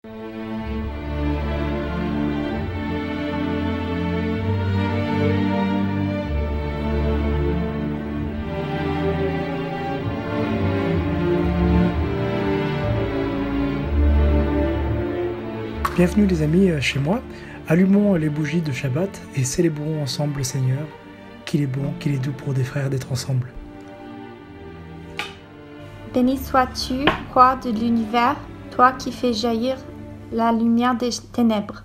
Bienvenue les amis chez moi, allumons les bougies de Shabbat et célébrons ensemble le Seigneur, qu'il est bon, qu'il est doux pour des frères d'être ensemble. Béni sois-tu, roi de l'univers, toi qui fais jaillir la lumière des ténèbres.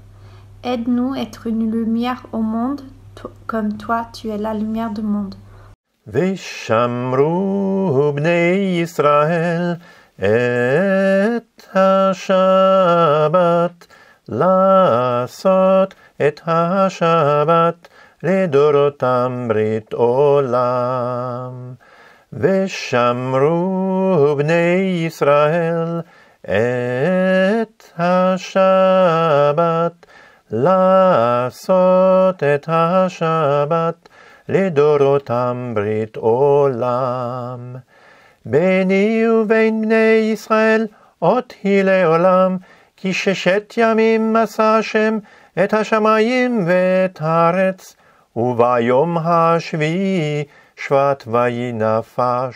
Aide-nous à être une lumière au monde, comme toi tu es la lumière du monde. ושמרו בני ישראל את השבת, לעשות את השבת לדורותם ברית עולם. ושמרו בני ישראל את השבת, לעשות את השבת לדורותם ברית עולם. ביני ובין בני ישראל אות היא לעולם, כי 6 ימים עשה השם את השמיים ואת הארץ, וביום השביעי שבט ויהי נפש.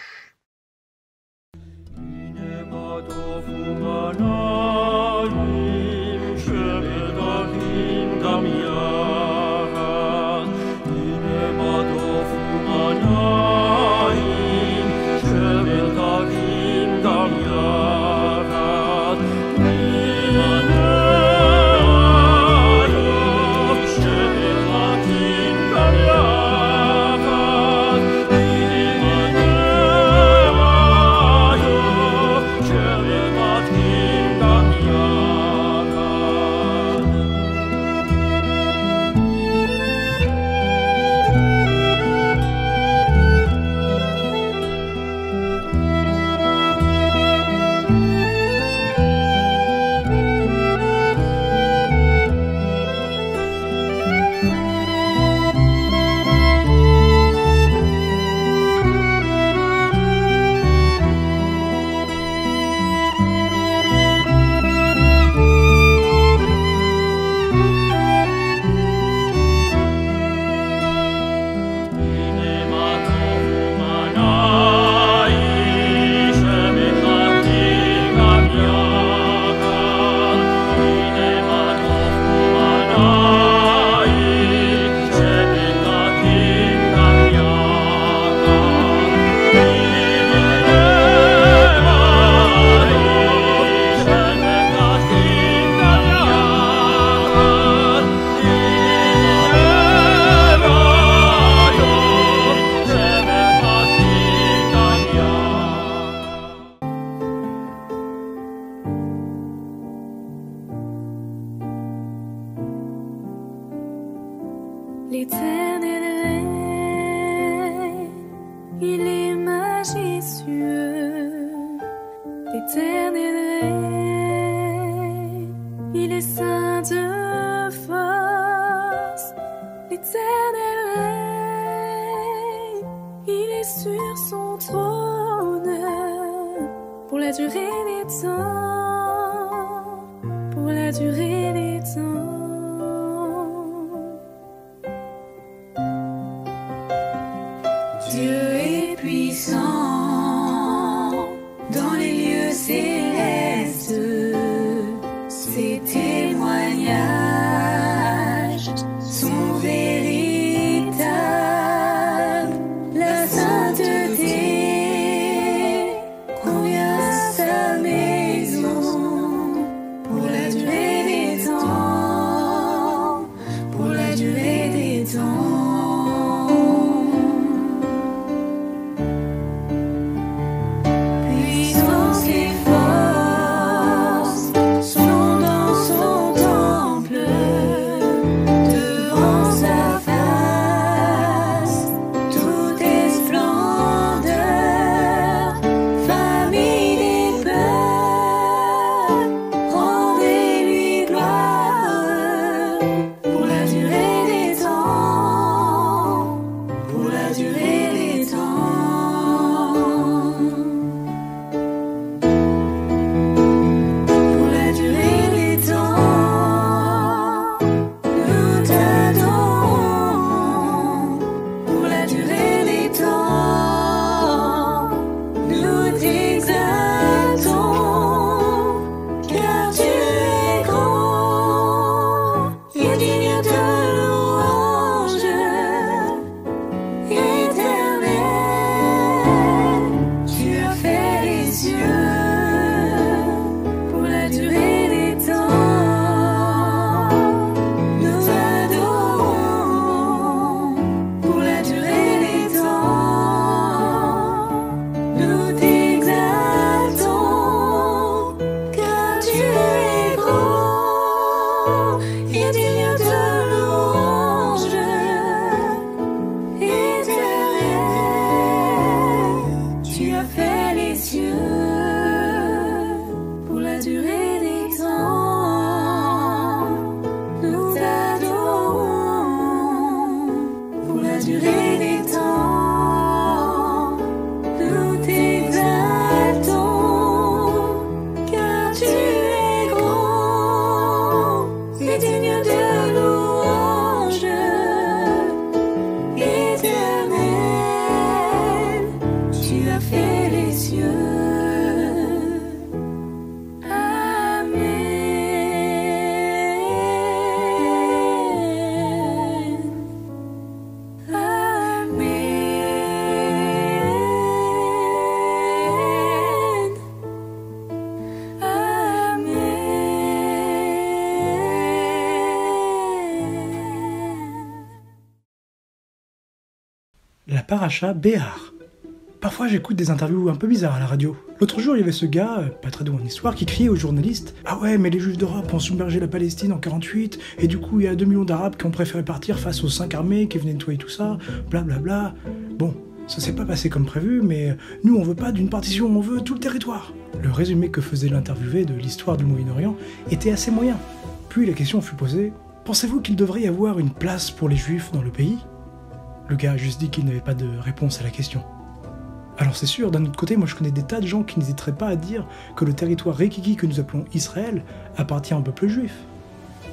L'Éternel règne, il est majestueux. L'Éternel règne, il est saint de force. L'Éternel règne, il est sur son trône pour la durée des temps, pour la durée des temps. Dieu est puissant dans les lieux célestes, ses témoignages sont véritables. La sainteté convient à sa maison pour la durée des temps, pour la durée des temps. Puissance et force sont dans son temple. paracha Béar. Parfois j'écoute des interviews un peu bizarres à la radio. L'autre jour il y avait ce gars, pas très doué en histoire, qui criait aux journalistes « Ah ouais mais les juifs d'Europe ont submergé la Palestine en 48 et du coup il y a 2 millions d'Arabes qui ont préféré partir face aux 5 armées qui venaient nettoyer tout ça, blablabla. Bon, ça s'est pas passé comme prévu mais nous on veut pas d'une partition, on veut tout le territoire. » Le résumé que faisait l'interviewé de l'histoire du Moyen-Orient était assez moyen. Puis la question fut posée « Pensez-vous qu'il devrait y avoir une place pour les juifs dans le pays ?» Le gars a juste dit qu'il n'avait pas de réponse à la question. Alors c'est sûr, d'un autre côté, moi je connais des tas de gens qui n'hésiteraient pas à dire que le territoire Rikiki que nous appelons Israël appartient au peuple juif.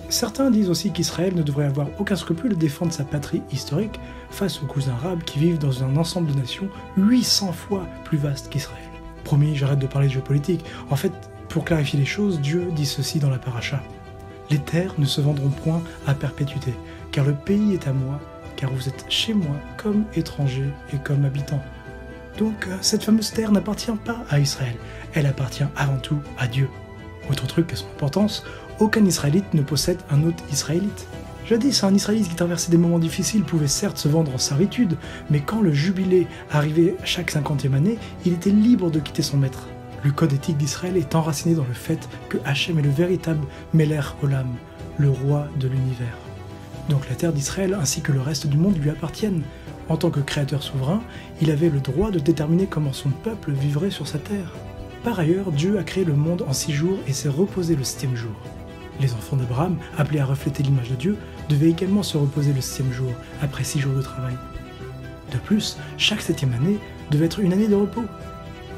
Certains disent aussi qu'Israël ne devrait avoir aucun scrupule de défendre sa patrie historique face aux cousins arabes qui vivent dans un ensemble de nations 800 fois plus vaste qu'Israël. Promis, j'arrête de parler de géopolitique. En fait, pour clarifier les choses, Dieu dit ceci dans la paracha. « Les terres ne se vendront point à perpétuité, car le pays est à moi, car vous êtes chez moi comme étrangers et comme habitants. » Donc cette fameuse terre n'appartient pas à Israël, elle appartient avant tout à Dieu. Autre truc à son importance, aucun Israélite ne possède un autre Israélite. Jadis, un Israélite qui traversait des moments difficiles pouvait certes se vendre en servitude, mais quand le jubilé arrivait chaque 50e année, il était libre de quitter son maître. Le code éthique d'Israël est enraciné dans le fait que Hachem est le véritable Meler Olam, le roi de l'univers. Donc la terre d'Israël ainsi que le reste du monde lui appartiennent. En tant que créateur souverain, il avait le droit de déterminer comment son peuple vivrait sur sa terre. Par ailleurs, Dieu a créé le monde en 6 jours et s'est reposé le 7e jour. Les enfants d'Abraham, appelés à refléter l'image de Dieu, devaient également se reposer le 7e jour, après 6 jours de travail. De plus, chaque 7e année devait être une année de repos.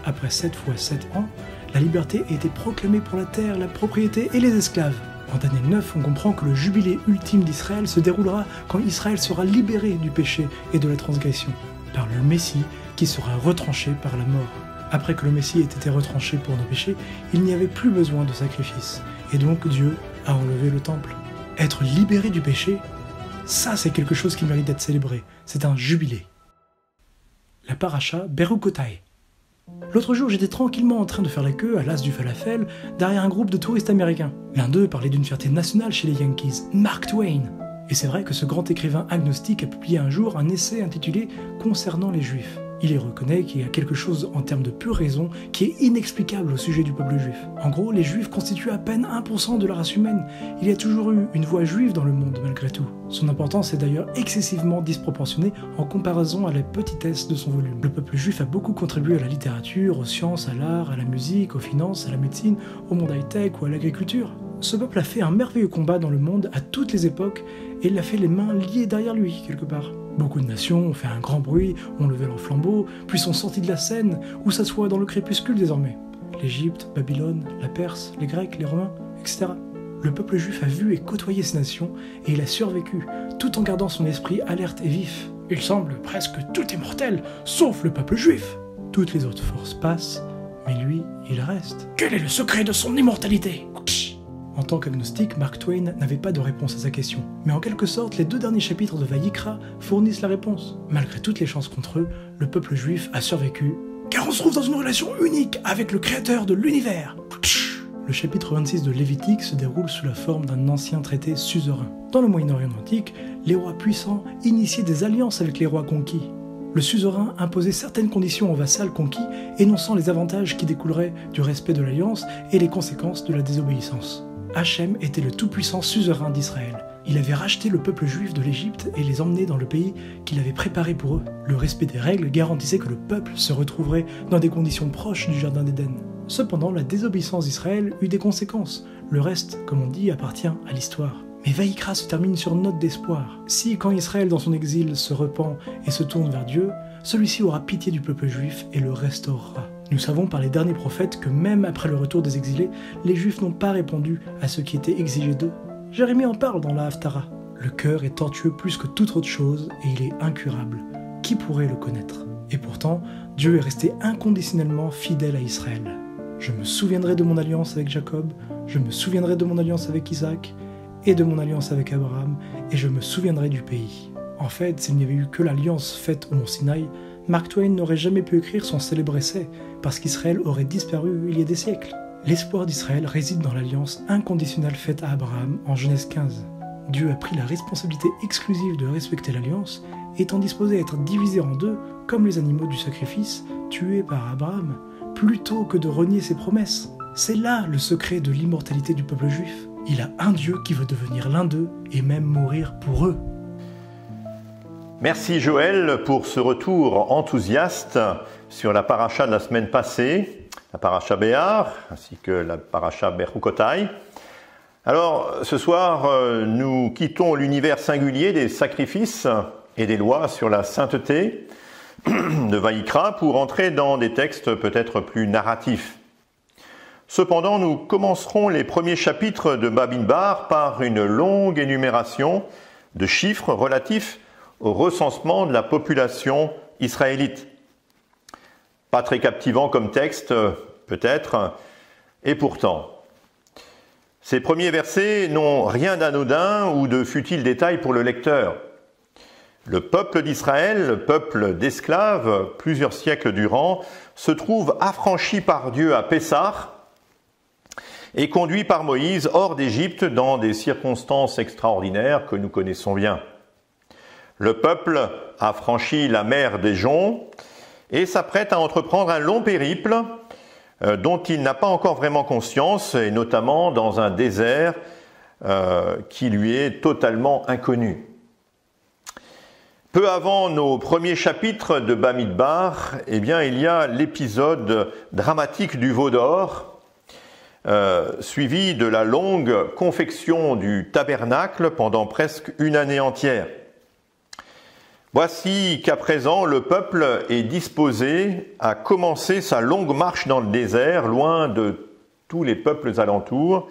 Après 7 fois 7 ans, la liberté a été proclamée pour la terre, la propriété et les esclaves. En Daniel 9, on comprend que le jubilé ultime d'Israël se déroulera quand Israël sera libéré du péché et de la transgression, par le Messie qui sera retranché par la mort. Après que le Messie ait été retranché pour nos péchés, il n'y avait plus besoin de sacrifice, et donc Dieu a enlevé le temple. Être libéré du péché, ça c'est quelque chose qui mérite d'être célébré, c'est un jubilé. La paracha Berukotai. L'autre jour, j'étais tranquillement en train de faire la queue à l'as du falafel derrière un groupe de touristes américains. L'un d'eux parlait d'une fierté nationale chez les Yankees, Mark Twain. Et c'est vrai que ce grand écrivain agnostique a publié un jour un essai intitulé « Concernant les Juifs ». Il y reconnaît qu'il y a quelque chose en termes de pure raison qui est inexplicable au sujet du peuple juif. En gros, les juifs constituent à peine 1% de la race humaine. Il y a toujours eu une voix juive dans le monde malgré tout. Son importance est d'ailleurs excessivement disproportionnée en comparaison à la petitesse de son volume. Le peuple juif a beaucoup contribué à la littérature, aux sciences, à l'art, à la musique, aux finances, à la médecine, au monde high-tech ou à l'agriculture. Ce peuple a fait un merveilleux combat dans le monde à toutes les époques et il a fait les mains liées derrière lui quelque part. Beaucoup de nations ont fait un grand bruit, ont levé leur flambeau, puis sont sortis de la scène, ou s'assoient dans le crépuscule désormais. L'Égypte, Babylone, la Perse, les Grecs, les Romains, etc. Le peuple juif a vu et côtoyé ces nations, et il a survécu, tout en gardant son esprit alerte et vif. Il semble presque que tout est mortel, sauf le peuple juif. Toutes les autres forces passent, mais lui, il reste. Quel est le secret de son immortalité ? En tant qu'agnostique, Mark Twain n'avait pas de réponse à sa question. Mais en quelque sorte, les 2 derniers chapitres de Vayikra fournissent la réponse. Malgré toutes les chances contre eux, le peuple juif a survécu, car on se trouve dans une relation unique avec le créateur de l'univers. Le chapitre 26 de Lévitique se déroule sous la forme d'un ancien traité suzerain. Dans le Moyen-Orient antique, les rois puissants initiaient des alliances avec les rois conquis. Le suzerain imposait certaines conditions aux vassals conquis, énonçant les avantages qui découleraient du respect de l'alliance et les conséquences de la désobéissance. Hachem était le tout-puissant suzerain d'Israël. Il avait racheté le peuple juif de l'Égypte et les emmené dans le pays qu'il avait préparé pour eux. Le respect des règles garantissait que le peuple se retrouverait dans des conditions proches du jardin d'Éden. Cependant, la désobéissance d'Israël eut des conséquences. Le reste, comme on dit, appartient à l'histoire. Mais Vayikra se termine sur une note d'espoir. Si, quand Israël dans son exil se repent et se tourne vers Dieu, celui-ci aura pitié du peuple juif et le restaurera. Nous savons par les derniers prophètes que même après le retour des exilés, les Juifs n'ont pas répondu à ce qui était exigé d'eux. Jérémie en parle dans la Haftara. Le cœur est tortueux plus que toute autre chose et il est incurable. Qui pourrait le connaître ? Et pourtant, Dieu est resté inconditionnellement fidèle à Israël. Je me souviendrai de mon alliance avec Jacob, je me souviendrai de mon alliance avec Isaac et de mon alliance avec Abraham, et je me souviendrai du pays. En fait, s'il n'y avait eu que l'alliance faite au mont Sinaï, Mark Twain n'aurait jamais pu écrire son célèbre essai, parce qu'Israël aurait disparu il y a des siècles. L'espoir d'Israël réside dans l'alliance inconditionnelle faite à Abraham en Genèse 15. Dieu a pris la responsabilité exclusive de respecter l'alliance, étant disposé à être divisé en deux, comme les animaux du sacrifice, tués par Abraham, plutôt que de renier ses promesses. C'est là le secret de l'immortalité du peuple juif. Il a un Dieu qui veut devenir l'un d'eux et même mourir pour eux. Merci Joël pour ce retour enthousiaste sur la paracha de la semaine passée, la paracha Béar, ainsi que la paracha Bechukotai. Alors, ce soir, nous quittons l'univers singulier des sacrifices et des lois sur la sainteté de Vaïkra pour entrer dans des textes peut-être plus narratifs. Cependant, nous commencerons les premiers chapitres de Bamidbar par une longue énumération de chiffres relatifs au recensement de la population israélite. Pas très captivant comme texte, peut-être, et pourtant. Ces premiers versets n'ont rien d'anodin ou de futile détail pour le lecteur. Le peuple d'Israël, le peuple d'esclaves, plusieurs siècles durant, se trouve affranchi par Dieu à Pessah et conduit par Moïse hors d'Égypte dans des circonstances extraordinaires que nous connaissons bien. Le peuple a franchi la mer des Joncs et s'apprête à entreprendre un long périple dont il n'a pas encore vraiment conscience, et notamment dans un désert qui lui est totalement inconnu. Peu avant nos premiers chapitres de Bamidbar, il y a l'épisode dramatique du veau d'or, suivi de la longue confection du tabernacle pendant presque une année entière. Voici qu'à présent, le peuple est disposé à commencer sa longue marche dans le désert, loin de tous les peuples alentours,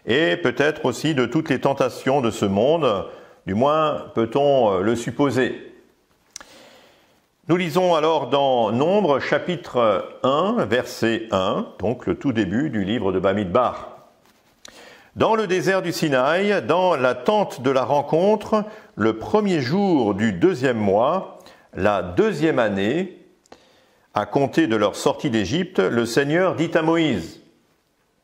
et peut-être aussi de toutes les tentations de ce monde, du moins peut-on le supposer. Nous lisons alors dans Nombre, chapitre 1, verset 1, donc le tout début du livre de Bamidbar. Dans le désert du Sinaï, dans la tente de la rencontre, le premier jour du 2e mois, la 2e année, à compter de leur sortie d'Égypte, le Seigneur dit à Moïse :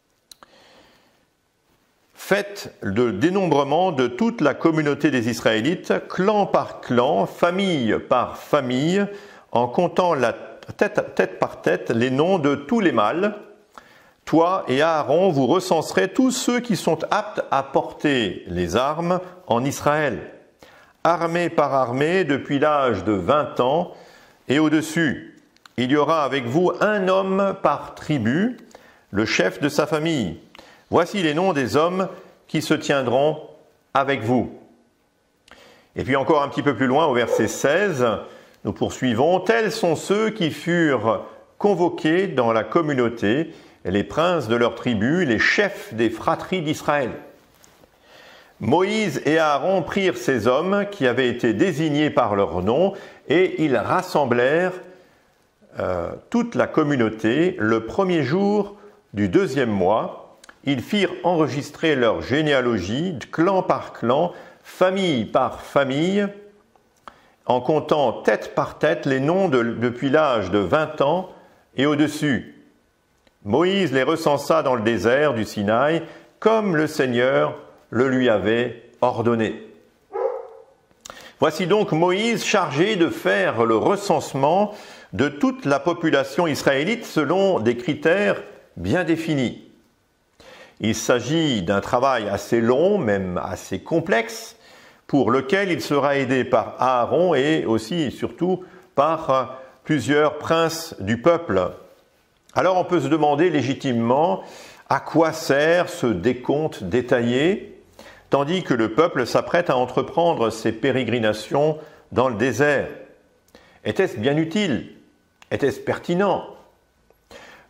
« Faites le dénombrement de toute la communauté des Israélites, clan par clan, famille par famille, en comptant tête par tête les noms de tous les mâles. Toi et Aaron, vous recenserez tous ceux qui sont aptes à porter les armes en Israël, armée par armée depuis l'âge de 20 ans et au-dessus. Il y aura avec vous un homme par tribu, le chef de sa famille. Voici les noms des hommes qui se tiendront avec vous. » Et puis encore un petit peu plus loin, au verset 16, nous poursuivons. « Tels sont ceux qui furent convoqués dans la communauté, les princes de leur tribu, les chefs des fratries d'Israël. » Moïse et Aaron prirent ces hommes qui avaient été désignés par leur nom et ils rassemblèrent toute la communauté le premier jour du 2e mois. Ils firent enregistrer leur généalogie, clan par clan, famille par famille, en comptant tête par tête les noms depuis l'âge de 20 ans et au-dessus. Moïse les recensa dans le désert du Sinaï, comme le Seigneur le lui avait ordonné. Voici donc Moïse chargé de faire le recensement de toute la population israélite selon des critères bien définis. Il s'agit d'un travail assez long, même assez complexe, pour lequel il sera aidé par Aaron et aussi et surtout par plusieurs princes du peuple. Alors on peut se demander légitimement à quoi sert ce décompte détaillé, tandis que le peuple s'apprête à entreprendre ses pérégrinations dans le désert. Était-ce bien utile? Était-ce pertinent?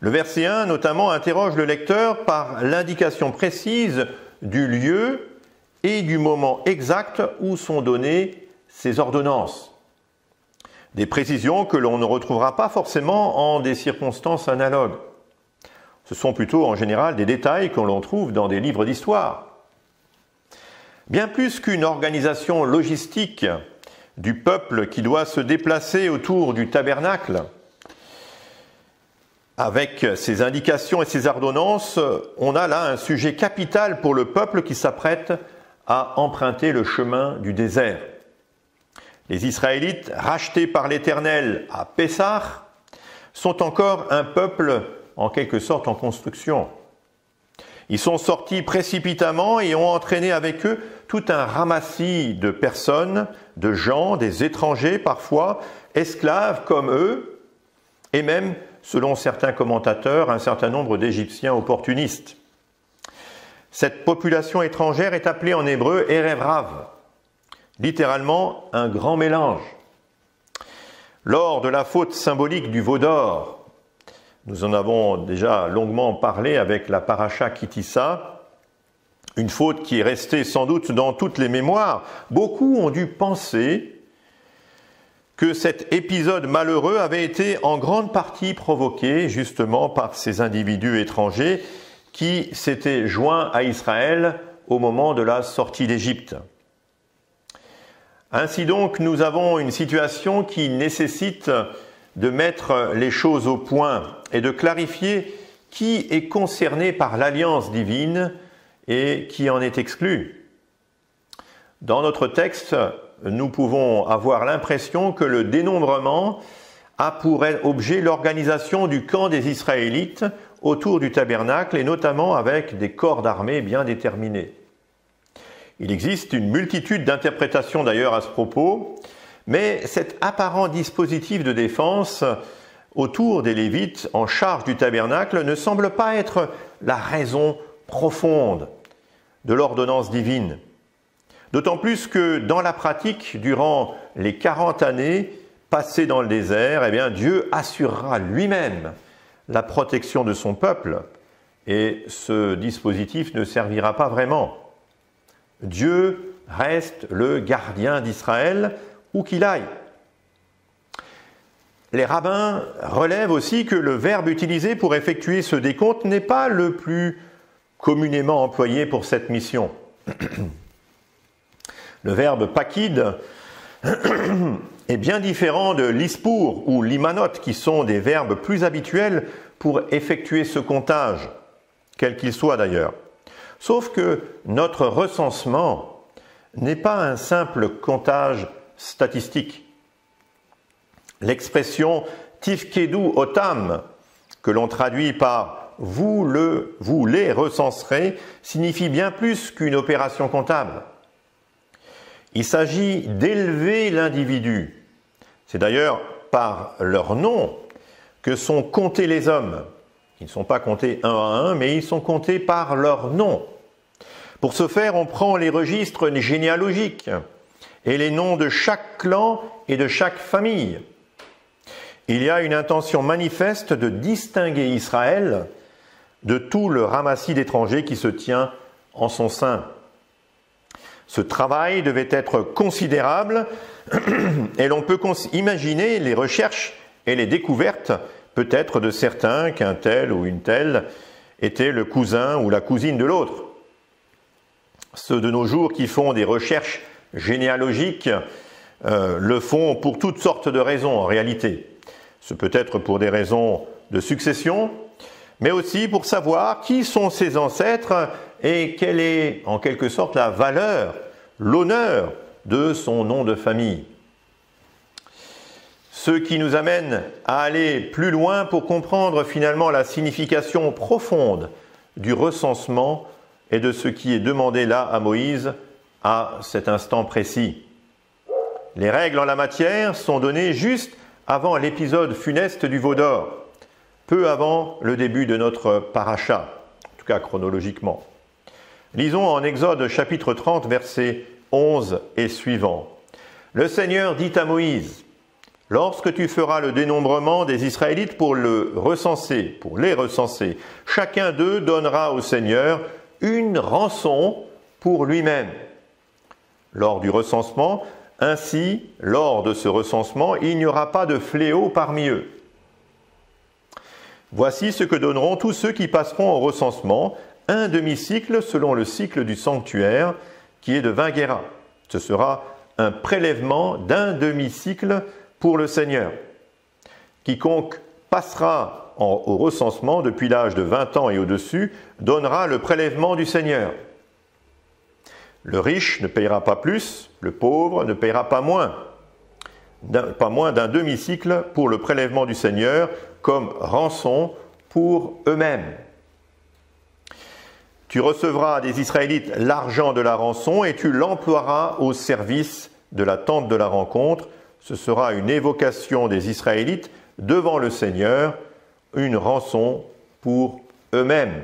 Le verset 1 notamment interroge le lecteur par l'indication précise du lieu et du moment exact où sont données ces ordonnances. Des précisions que l'on ne retrouvera pas forcément en des circonstances analogues. Ce sont plutôt en général des détails que l'on trouve dans des livres d'histoire. Bien plus qu'une organisation logistique du peuple qui doit se déplacer autour du tabernacle, avec ses indications et ses ordonnances, on a là un sujet capital pour le peuple qui s'apprête à emprunter le chemin du désert. Les Israélites, rachetés par l'Éternel à Pessah, sont encore un peuple en quelque sorte en construction. Ils sont sortis précipitamment et ont entraîné avec eux tout un ramassis de personnes, de gens, des étrangers parfois, esclaves comme eux, et même, selon certains commentateurs, un certain nombre d'Égyptiens opportunistes. Cette population étrangère est appelée en hébreu Erev Rav, littéralement un grand mélange. Lors de la faute symbolique du veau d'or, nous en avons déjà longuement parlé avec la paracha Ki-Tissa, une faute qui est restée sans doute dans toutes les mémoires. Beaucoup ont dû penser que cet épisode malheureux avait été en grande partie provoqué justement par ces individus étrangers qui s'étaient joints à Israël au moment de la sortie d'Égypte. Ainsi donc, nous avons une situation qui nécessite de mettre les choses au point et de clarifier qui est concerné par l'alliance divine et qui en est exclu. Dans notre texte, nous pouvons avoir l'impression que le dénombrement a pour objet l'organisation du camp des Israélites autour du tabernacle et notamment avec des corps d'armée bien déterminés. Il existe une multitude d'interprétations d'ailleurs à ce propos, mais cet apparent dispositif de défense autour des Lévites en charge du tabernacle ne semble pas être la raison profonde de l'ordonnance divine. D'autant plus que dans la pratique, durant les 40 années passées dans le désert, eh bien, Dieu assurera lui-même la protection de son peuple et ce dispositif ne servira pas vraiment. Dieu reste le gardien d'Israël où qu'il aille. Les rabbins relèvent aussi que le verbe utilisé pour effectuer ce décompte n'est pas le plus communément employé pour cette mission. Le verbe pakid est bien différent de l'ispour ou l'imanot, qui sont des verbes plus habituels pour effectuer ce comptage, quel qu'il soit d'ailleurs. Sauf que notre recensement n'est pas un simple comptage statistique. L'expression tifkedu otam, que l'on traduit par vous les recenserez, signifie bien plus qu'une opération comptable. Il s'agit d'élever l'individu. C'est d'ailleurs par leur nom que sont comptés les hommes. Ils ne sont pas comptés un à un, mais ils sont comptés par leur nom. Pour ce faire, on prend les registres généalogiques et les noms de chaque clan et de chaque famille. Il y a une intention manifeste de distinguer Israël de tout le ramassis d'étrangers qui se tient en son sein. Ce travail devait être considérable et l'on peut imaginer les recherches et les découvertes peut-être de certains qu'un tel ou une telle était le cousin ou la cousine de l'autre. Ceux de nos jours qui font des recherches généalogiques le font pour toutes sortes de raisons en réalité. Ce peut être pour des raisons de succession, mais aussi pour savoir qui sont ses ancêtres et quelle est en quelque sorte la valeur, l'honneur de son nom de famille. Ce qui nous amène à aller plus loin pour comprendre finalement la signification profonde du recensement et de ce qui est demandé là à Moïse à cet instant précis. Les règles en la matière sont données juste avant l'épisode funeste du veau d'or, peu avant le début de notre paracha, en tout cas chronologiquement. Lisons en Exode chapitre 30, versets 11 et suivants. Le Seigneur dit à Moïse, « Lorsque tu feras le dénombrement des Israélites pour les recenser, chacun d'eux donnera au Seigneur une rançon pour lui-même. » Lors du recensement, ainsi, lors de ce recensement, il n'y aura pas de fléau parmi eux. Voici ce que donneront tous ceux qui passeront au recensement, un demi-cycle selon le cycle du sanctuaire, qui est de 20 guéras. Ce sera un prélèvement d'un demi-cycle pour le Seigneur. Quiconque passera au recensement depuis l'âge de 20 ans et au-dessus donnera le prélèvement du Seigneur. Le riche ne payera pas plus, le pauvre ne payera pas moins d'un demi-cycle pour le prélèvement du Seigneur comme rançon pour eux-mêmes. Tu recevras des Israélites l'argent de la rançon et tu l'emploieras au service de la tente de la rencontre. Ce sera une évocation des Israélites devant le Seigneur, une rançon pour eux-mêmes.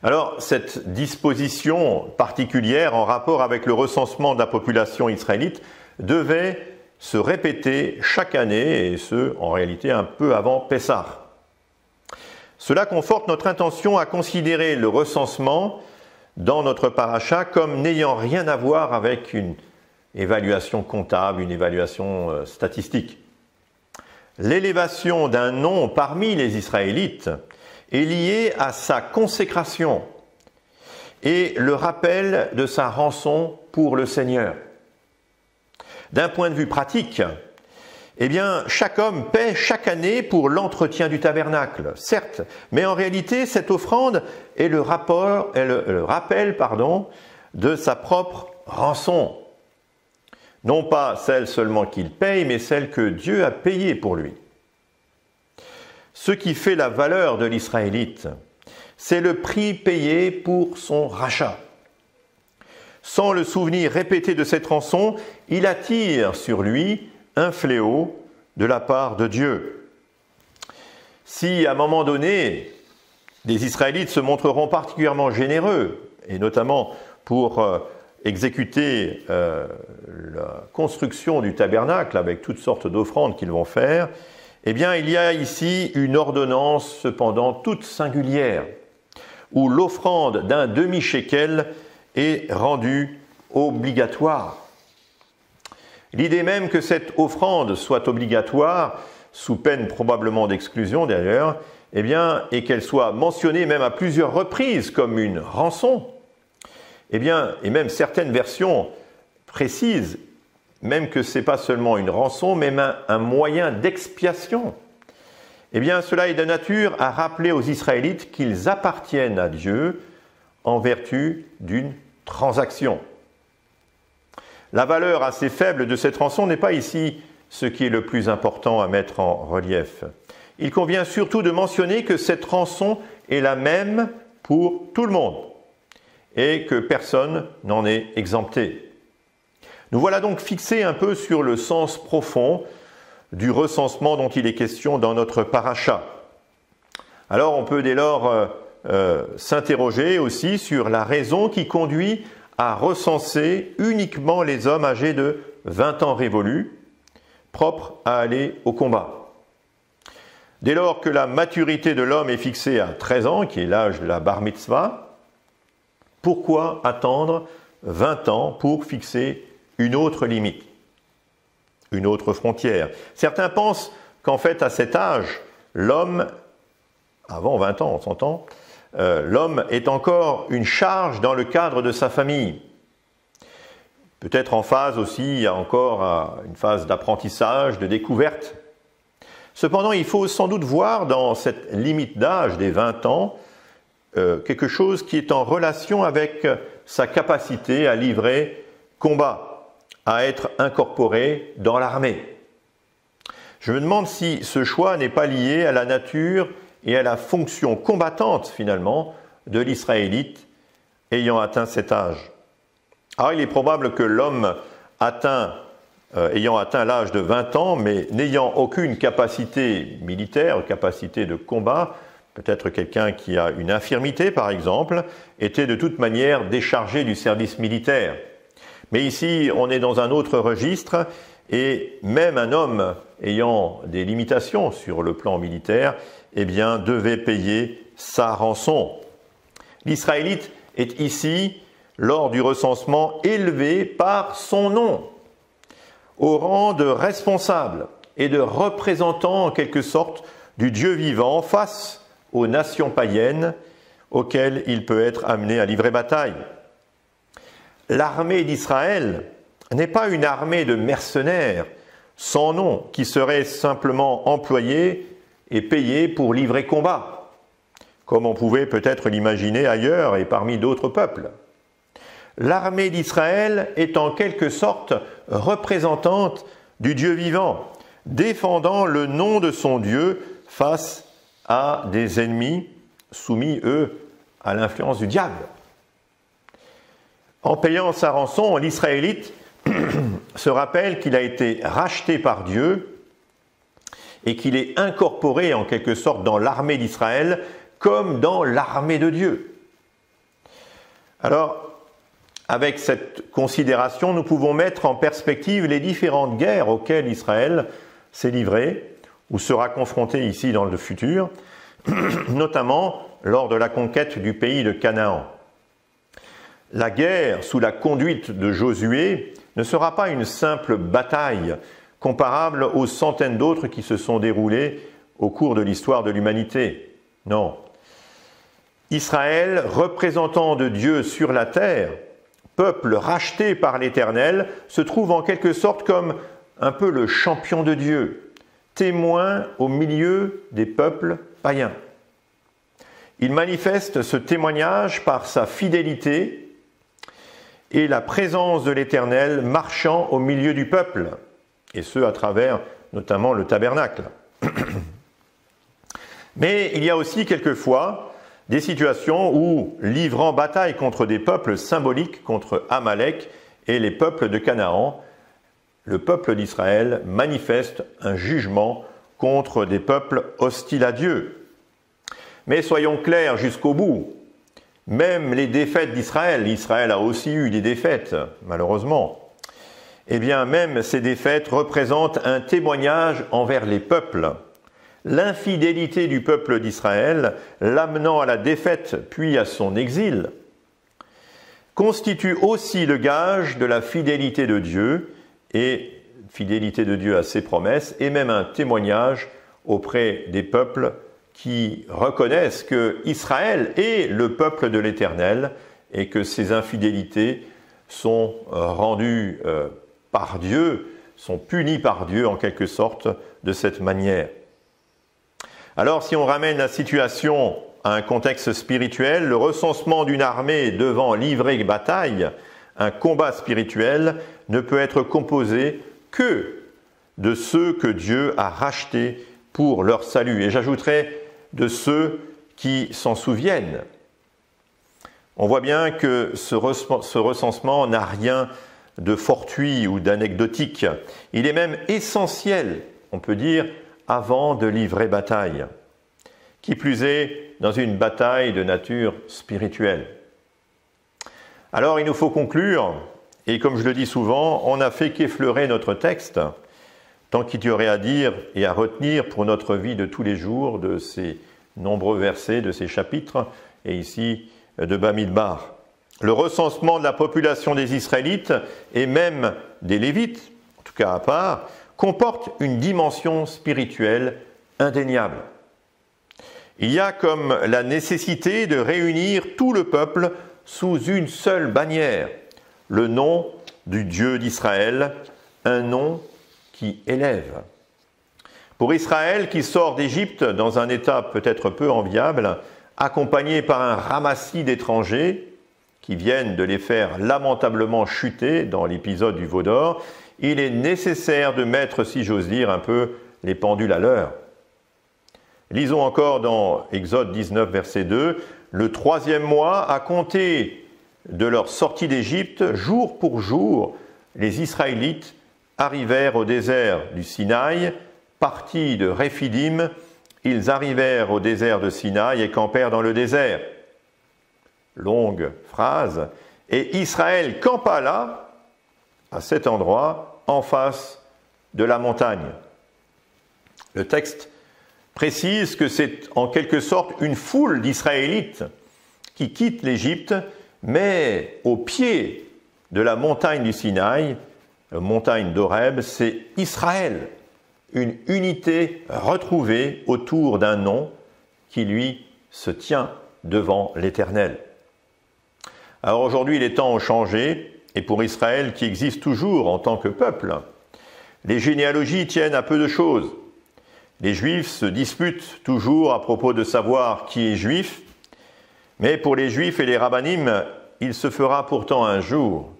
Alors, cette disposition particulière en rapport avec le recensement de la population israélite devait se répéter chaque année, et ce, en réalité, un peu avant Pessah. Cela conforte notre intention à considérer le recensement dans notre paracha comme n'ayant rien à voir avec une évaluation comptable, une évaluation statistique. L'élévation d'un nom parmi les Israélites est liée à sa consécration et le rappel de sa rançon pour le Seigneur. D'un point de vue pratique, eh bien, chaque homme paie chaque année pour l'entretien du tabernacle, certes, mais en réalité, cette offrande est le rappel de sa propre rançon. Non pas celle seulement qu'il paye, mais celle que Dieu a payée pour lui. Ce qui fait la valeur de l'Israélite, c'est le prix payé pour son rachat. Sans le souvenir répété de cette rançon, il attire sur lui un fléau de la part de Dieu. Si à un moment donné, les Israélites se montreront particulièrement généreux, et notamment pour exécuter la construction du tabernacle avec toutes sortes d'offrandes qu'ils vont faire, eh bien il y a ici une ordonnance cependant toute singulière, où l'offrande d'un demi-shekel est rendue obligatoire. L'idée même que cette offrande soit obligatoire, sous peine probablement d'exclusion d'ailleurs, eh bien, et qu'elle soit mentionnée même à plusieurs reprises comme une rançon, eh bien, et même certaines versions précisent même que ce n'est pas seulement une rançon, mais même un moyen d'expiation. Eh bien, cela est de nature à rappeler aux Israélites qu'ils appartiennent à Dieu en vertu d'une transaction. La valeur assez faible de cette rançon n'est pas ici ce qui est le plus important à mettre en relief. Il convient surtout de mentionner que cette rançon est la même pour tout le monde et que personne n'en est exempté. Nous voilà donc fixés un peu sur le sens profond du recensement dont il est question dans notre paracha. Alors on peut dès lors s'interroger aussi sur la raison qui conduit à recenser uniquement les hommes âgés de 20 ans révolus, propres à aller au combat. Dès lors que la maturité de l'homme est fixée à 13 ans, qui est l'âge de la bar mitzvah, pourquoi attendre 20 ans pour fixer une autre limite, une autre frontière? Certains pensent qu'en fait, à cet âge, l'homme, avant 20 ans, on s'entend, l'homme est encore une charge dans le cadre de sa famille. Peut-être en phase aussi, il y a encore une phase d'apprentissage, de découverte. Cependant, il faut sans doute voir dans cette limite d'âge des 20 ans quelque chose qui est en relation avec sa capacité à livrer combat, à être incorporé dans l'armée. Je me demande si ce choix n'est pas lié à la nature et à la fonction combattante, finalement, de l'Israélite ayant atteint cet âge. Alors, il est probable que l'homme ayant atteint l'âge de 20 ans, mais n'ayant aucune capacité militaire, capacité de combat, peut-être quelqu'un qui a une infirmité, par exemple, était de toute manière déchargé du service militaire. Mais ici, on est dans un autre registre, et même un homme ayant des limitations sur le plan militaire, eh bien, devait payer sa rançon. L'Israélite est ici, lors du recensement, élevé par son nom, au rang de responsable et de représentant en quelque sorte du Dieu vivant face aux nations païennes auxquelles il peut être amené à livrer bataille. L'armée d'Israël n'est pas une armée de mercenaires sans nom qui serait simplement employée et payée pour livrer combat, comme on pouvait peut-être l'imaginer ailleurs et parmi d'autres peuples. l'armée d'Israël est en quelque sorte représentante du Dieu vivant, défendant le nom de son Dieu face à des ennemis soumis, eux, à l'influence du diable. En payant sa rançon, l'Israélite se rappelle qu'il a été racheté par Dieu et qu'il est incorporé en quelque sorte dans l'armée d'Israël comme dans l'armée de Dieu. Alors, avec cette considération, nous pouvons mettre en perspective les différentes guerres auxquelles Israël s'est livré ou sera confronté ici dans le futur, notamment lors de la conquête du pays de Canaan. La guerre sous la conduite de Josué ne sera pas une simple bataille comparable aux centaines d'autres qui se sont déroulées au cours de l'histoire de l'humanité. Non. Israël, représentant de Dieu sur la terre, peuple racheté par l'Éternel, se trouve en quelque sorte comme un peu le champion de Dieu, témoin au milieu des peuples païens. Il manifeste ce témoignage par sa fidélité et la présence de l'Éternel marchant au milieu du peuple, et ce à travers notamment le tabernacle. Mais il y a aussi quelquefois des situations où, livrant bataille contre des peuples symboliques, contre Amalek et les peuples de Canaan, le peuple d'Israël manifeste un jugement contre des peuples hostiles à Dieu. Mais soyons clairs jusqu'au bout, même les défaites d'Israël, Israël a aussi eu des défaites, malheureusement, eh bien même ces défaites représentent un témoignage envers les peuples. L'infidélité du peuple d'Israël, l'amenant à la défaite puis à son exil, constitue aussi le gage de la fidélité de Dieu, et fidélité de Dieu à ses promesses, et même un témoignage auprès des peuples qui reconnaissent que Israël est le peuple de l'Éternel et que ses infidélités sont rendues par Dieu, sont punies par Dieu en quelque sorte de cette manière. Alors si on ramène la situation à un contexte spirituel, le recensement d'une armée devant livrer bataille, un combat spirituel, ne peut être composé que de ceux que Dieu a rachetés pour leur salut. Et j'ajouterai de ceux qui s'en souviennent. On voit bien que ce recensement n'a rien de fortuit ou d'anecdotique. Il est même essentiel, on peut dire, avant de livrer bataille. Qui plus est, dans une bataille de nature spirituelle. Alors il nous faut conclure, et comme je le dis souvent, on n'a fait qu'effleurer notre texte, tant qu'il y aurait à dire et à retenir pour notre vie de tous les jours de ces nombreux versets, de ces chapitres, et ici de Bamidbar. Le recensement de la population des Israélites, et même des Lévites, en tout cas à part, comporte une dimension spirituelle indéniable. Il y a comme la nécessité de réunir tout le peuple sous une seule bannière, le nom du Dieu d'Israël, un nom qui élève. Pour Israël qui sort d'Égypte dans un état peut-être peu enviable, accompagné par un ramassis d'étrangers qui viennent de les faire lamentablement chuter dans l'épisode du veau d'or, il est nécessaire de mettre, si j'ose dire, un peu les pendules à l'heure. Lisons encore dans Exode 19, verset 2, « Le 3e mois, à compter de leur sortie d'Égypte, jour pour jour, les Israélites arrivèrent au désert du Sinaï, partis de Réphidim, ils arrivèrent au désert de Sinaï et campèrent dans le désert. » Longue phrase. « Et Israël campa là, à cet endroit, en face de la montagne. » Le texte précise que c'est en quelque sorte une foule d'Israélites qui quittent l'Égypte, mais au pied de la montagne du Sinaï, la montagne d'Horeb, c'est Israël, une unité retrouvée autour d'un nom qui, lui, se tient devant l'Éternel. Alors aujourd'hui, les temps ont changé, et pour Israël qui existe toujours en tant que peuple, les généalogies tiennent à peu de choses. Les Juifs se disputent toujours à propos de savoir qui est juif, mais pour les Juifs et les rabbinim, il se fera pourtant un jour,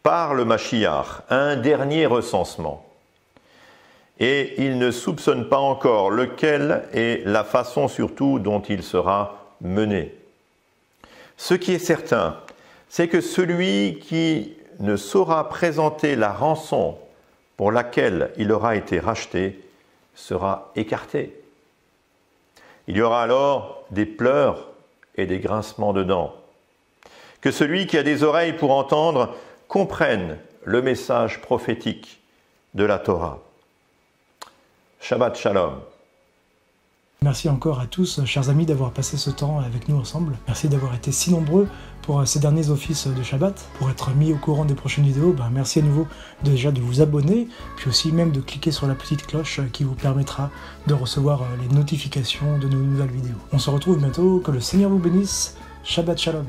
par le Mashiach, un dernier recensement. Et il ne soupçonne pas encore lequel et la façon surtout dont il sera mené. Ce qui est certain, c'est que celui qui ne saura présenter la rançon pour laquelle il aura été racheté sera écarté. Il y aura alors des pleurs et des grincements de dents. Que celui qui a des oreilles pour entendre comprenne le message prophétique de la Torah. Shabbat Shalom. Merci encore à tous, chers amis, d'avoir passé ce temps avec nous ensemble. Merci d'avoir été si nombreux pour ces derniers offices de Shabbat. Pour être mis au courant des prochaines vidéos, merci à nouveau déjà de vous abonner, puis aussi même de cliquer sur la petite cloche qui vous permettra de recevoir les notifications de nos nouvelles vidéos. On se retrouve bientôt, que le Seigneur vous bénisse. Shabbat Shalom.